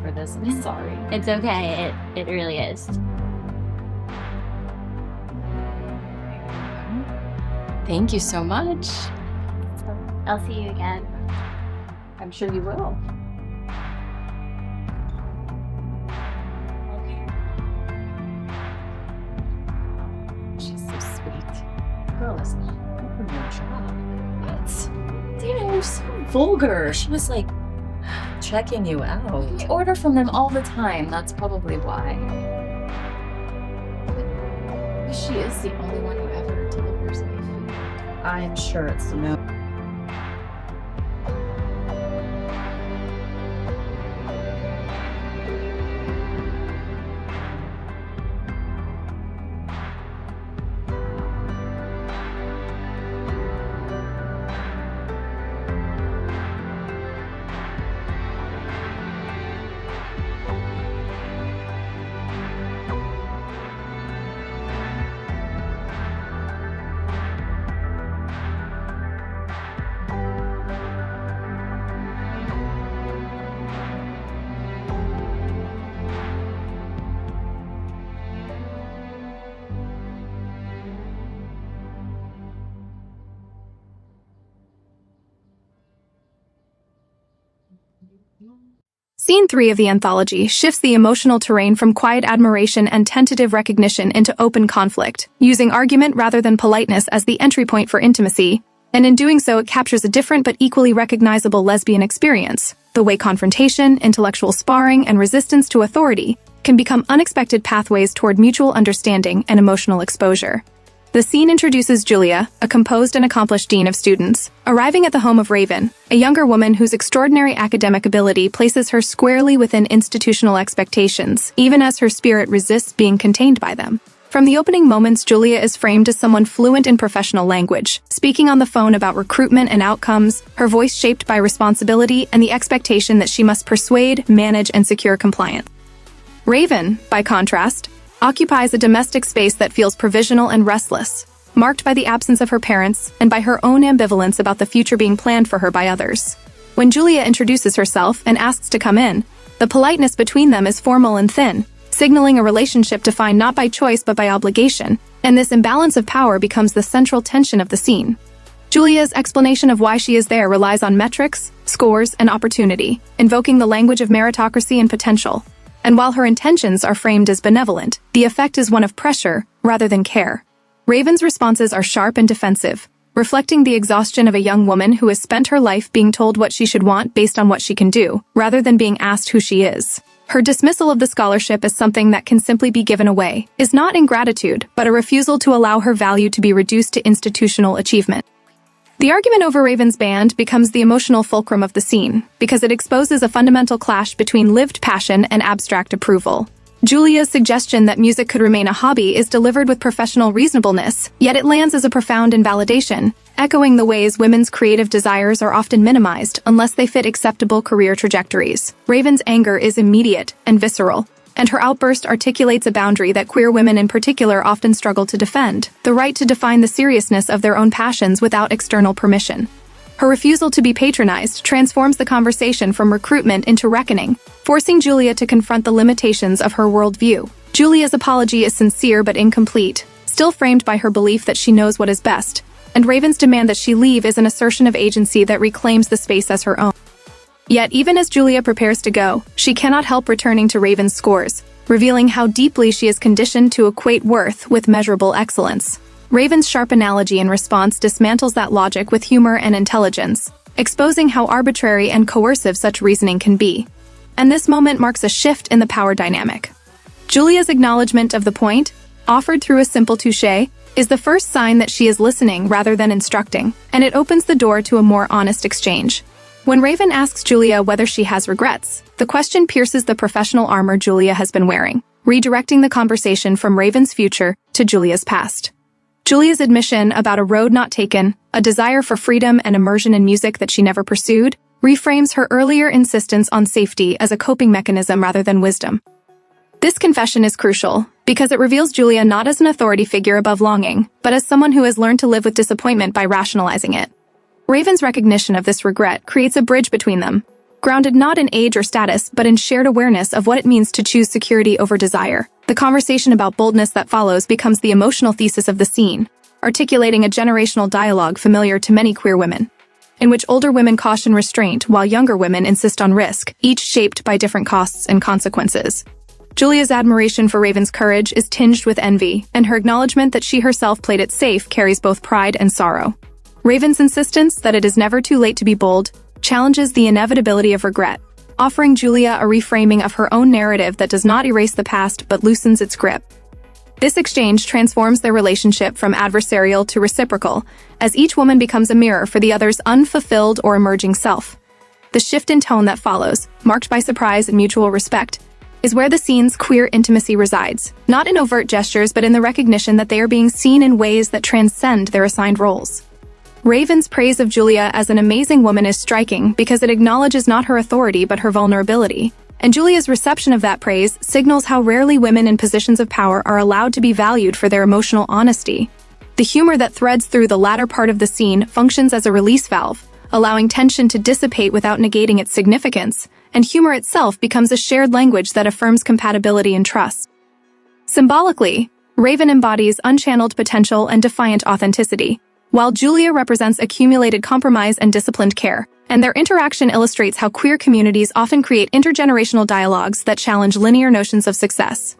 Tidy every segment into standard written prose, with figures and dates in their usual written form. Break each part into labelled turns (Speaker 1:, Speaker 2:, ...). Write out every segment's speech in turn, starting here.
Speaker 1: for this. I'm sorry.
Speaker 2: It's okay. It really is.
Speaker 1: Thank you so much.
Speaker 2: I'll see you again.
Speaker 1: I'm sure you will. She's so sweet. Girl is open your job. What? Dana, you're so vulgar. She was like checking you out. I order from them all the time. That's probably why. But she is the only one who ever delivers me food. I'm sure it's no.
Speaker 3: Scene 3 of the anthology shifts the emotional terrain from quiet admiration and tentative recognition into open conflict, using argument rather than politeness as the entry point for intimacy, and in doing so it captures a different but equally recognizable lesbian experience, the way confrontation, intellectual sparring, and resistance to authority can become unexpected pathways toward mutual understanding and emotional exposure. The scene introduces Julia, a composed and accomplished dean of students, arriving at the home of Raven, a younger woman whose extraordinary academic ability places her squarely within institutional expectations, even as her spirit resists being contained by them. From the opening moments, Julia is framed as someone fluent in professional language, speaking on the phone about recruitment and outcomes, her voice shaped by responsibility and the expectation that she must persuade, manage, and secure compliance. Raven, by contrast, occupies a domestic space that feels provisional and restless, marked by the absence of her parents and by her own ambivalence about the future being planned for her by others. When Julia introduces herself and asks to come in, the politeness between them is formal and thin, signaling a relationship defined not by choice but by obligation, and this imbalance of power becomes the central tension of the scene. Julia's explanation of why she is there relies on metrics, scores, and opportunity, invoking the language of meritocracy and potential. And while her intentions are framed as benevolent, the effect is one of pressure rather than care. Raven's responses are sharp and defensive, reflecting the exhaustion of a young woman who has spent her life being told what she should want based on what she can do, rather than being asked who she is. Her dismissal of the scholarship as something that can simply be given away is not ingratitude, but a refusal to allow her value to be reduced to institutional achievement. The argument over Raven's band becomes the emotional fulcrum of the scene, because it exposes a fundamental clash between lived passion and abstract approval. Julia's suggestion that music could remain a hobby is delivered with professional reasonableness, yet it lands as a profound invalidation, echoing the ways women's creative desires are often minimized unless they fit acceptable career trajectories. Raven's anger is immediate and visceral, and her outburst articulates a boundary that queer women in particular often struggle to defend: the right to define the seriousness of their own passions without external permission. Her refusal to be patronized transforms the conversation from recruitment into reckoning, forcing Julia to confront the limitations of her worldview. Julia's apology is sincere but incomplete, still framed by her belief that she knows what is best, and Raven's demand that she leave is an assertion of agency that reclaims the space as her own. Yet, even as Julia prepares to go, she cannot help returning to Raven's scores, revealing how deeply she is conditioned to equate worth with measurable excellence. Raven's sharp analogy in response dismantles that logic with humor and intelligence, exposing how arbitrary and coercive such reasoning can be. And this moment marks a shift in the power dynamic. Julia's acknowledgement of the point, offered through a simple touche, is the first sign that she is listening rather than instructing, and it opens the door to a more honest exchange. When Raven asks Julia whether she has regrets, the question pierces the professional armor Julia has been wearing, redirecting the conversation from Raven's future to Julia's past. Julia's admission about a road not taken, a desire for freedom and immersion in music that she never pursued, reframes her earlier insistence on safety as a coping mechanism rather than wisdom. This confession is crucial, because it reveals Julia not as an authority figure above longing, but as someone who has learned to live with disappointment by rationalizing it. Raven's recognition of this regret creates a bridge between them, grounded not in age or status, but in shared awareness of what it means to choose security over desire. The conversation about boldness that follows becomes the emotional thesis of the scene, articulating a generational dialogue familiar to many queer women, in which older women caution restraint while younger women insist on risk, each shaped by different costs and consequences. Julia's admiration for Raven's courage is tinged with envy, and her acknowledgement that she herself played it safe carries both pride and sorrow. Raven's insistence that it is never too late to be bold challenges the inevitability of regret, offering Julia a reframing of her own narrative that does not erase the past but loosens its grip. This exchange transforms their relationship from adversarial to reciprocal, as each woman becomes a mirror for the other's unfulfilled or emerging self. The shift in tone that follows, marked by surprise and mutual respect, is where the scene's queer intimacy resides, not in overt gestures but in the recognition that they are being seen in ways that transcend their assigned roles. Raven's praise of Julia as an amazing woman is striking because it acknowledges not her authority but her vulnerability, and Julia's reception of that praise signals how rarely women in positions of power are allowed to be valued for their emotional honesty. The humor that threads through the latter part of the scene functions as a release valve, allowing tension to dissipate without negating its significance, and humor itself becomes a shared language that affirms compatibility and trust. Symbolically, Raven embodies unchanneled potential and defiant authenticity, while Julia represents accumulated compromise and disciplined care, and their interaction illustrates how queer communities often create intergenerational dialogues that challenge linear notions of success.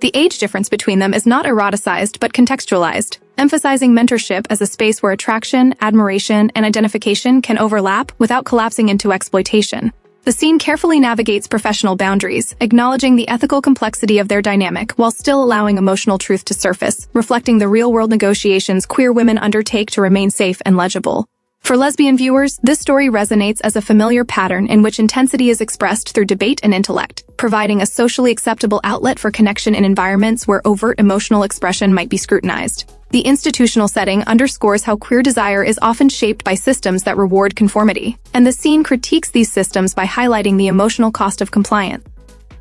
Speaker 3: The age difference between them is not eroticized but contextualized, emphasizing mentorship as a space where attraction, admiration, and identification can overlap without collapsing into exploitation. The scene carefully navigates professional boundaries, acknowledging the ethical complexity of their dynamic while still allowing emotional truth to surface, reflecting the real-world negotiations queer women undertake to remain safe and legible. For lesbian viewers, this story resonates as a familiar pattern in which intensity is expressed through debate and intellect, providing a socially acceptable outlet for connection in environments where overt emotional expression might be scrutinized. The institutional setting underscores how queer desire is often shaped by systems that reward conformity, and the scene critiques these systems by highlighting the emotional cost of compliance.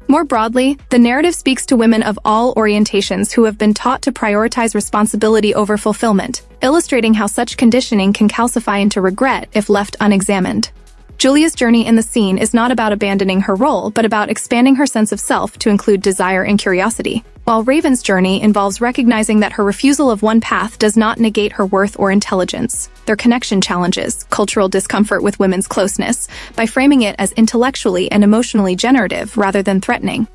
Speaker 3: More broadly, the narrative speaks to women of all orientations who have been taught to prioritize responsibility over fulfillment, illustrating how such conditioning can calcify into regret if left unexamined. Julia's journey in the scene is not about abandoning her role, but about expanding her sense of self to include desire and curiosity, while Raven's journey involves recognizing that her refusal of one path does not negate her worth or intelligence. Their connection challenges cultural discomfort with women's closeness by framing it as intellectually and emotionally generative rather than threatening.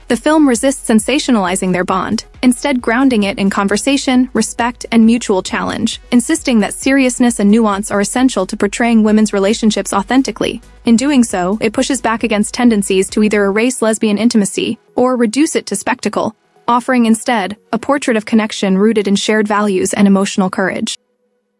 Speaker 3: The film resists sensationalizing their bond, instead grounding it in conversation, respect, and mutual challenge, insisting that seriousness and nuance are essential to portraying women's relationships authentically. In doing so, it pushes back against tendencies to either erase lesbian intimacy or reduce it to spectacle, offering instead a portrait of connection rooted in shared values and emotional courage.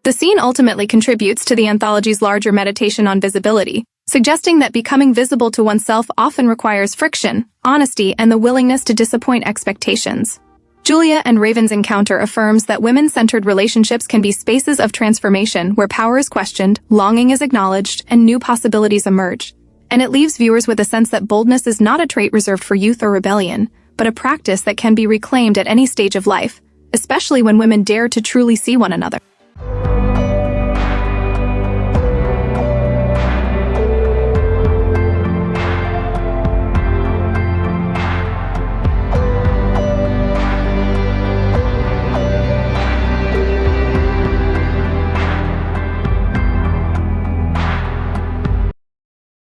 Speaker 3: The scene ultimately contributes to the anthology's larger meditation on visibility, suggesting that becoming visible to oneself often requires friction, honesty, and the willingness to disappoint expectations. Julia and Raven's encounter affirms that women-centered relationships can be spaces of transformation where power is questioned, longing is acknowledged, and new possibilities emerge. And it leaves viewers with a sense that boldness is not a trait reserved for youth or rebellion, but a practice that can be reclaimed at any stage of life, especially when women dare to truly see one another.